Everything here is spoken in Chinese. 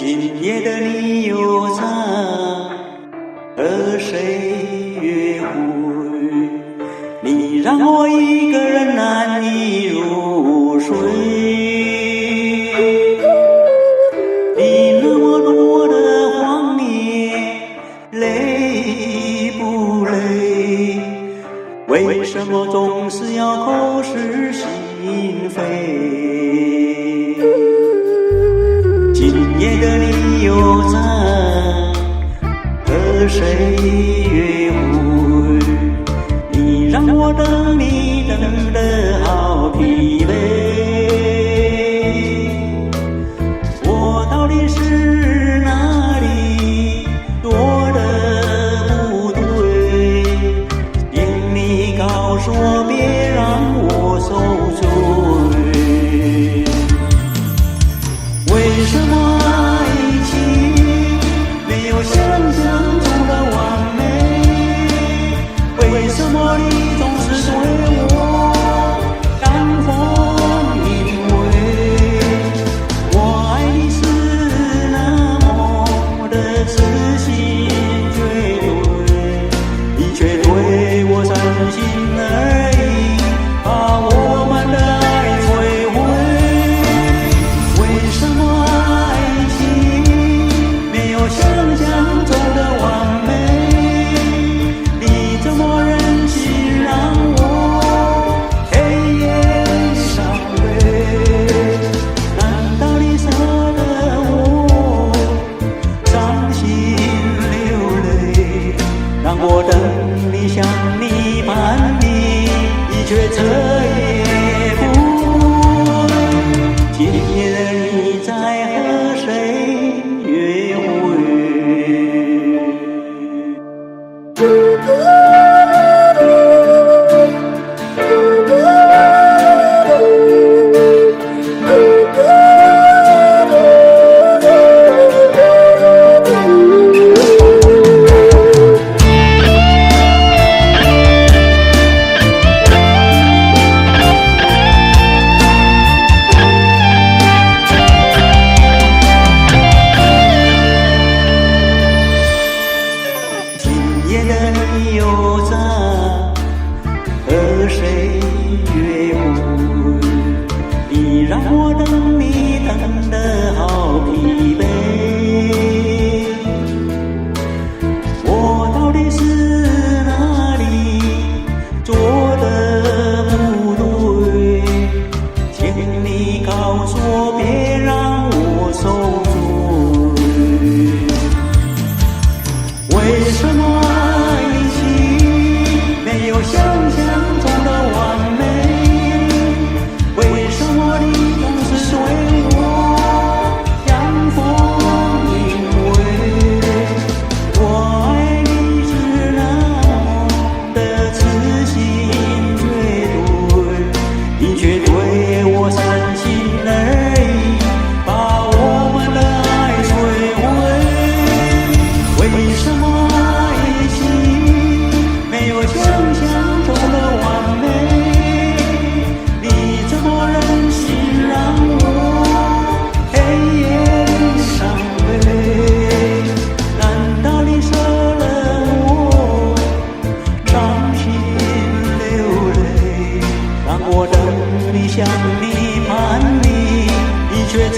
今夜的你又在和谁约会？你让我一个人难以入睡。你那么多的谎言，累不累？为什么总是要口是心非？今夜的你又在和谁约会？你让我等你等得好疲惫。我到底是哪里做得不对？请你告诉我，别让我受罪。为什么爱情没有想象中的完美？为什么你总是对我感风隐违？我爱你是那么的痴心绝对，你却对我伤心而已，把我们的爱摧毁。为什么爱情没有想象中的完美？你这么任性，让我黑夜伤悲。难道你舍得我伤心流泪，让我等你想你盼你，你却彻夜不归？今夜的你在和谁约会？今夜的你又在和谁约会？你让我等你等得好疲惫。我到底是哪里做得不对？请你告诉我，别让我受罪。为什么爱情没有想象中的完美？为什么你总是对我阳奉阴违？我爱你是那么的痴心绝对，你却对我伤心而已，把我们的爱摧毁。为什么爱情没有想象中的完美？你这么任性，让我黑夜伤悲。难道你舍了我伤心流泪，让我等你想你盼你，你却彻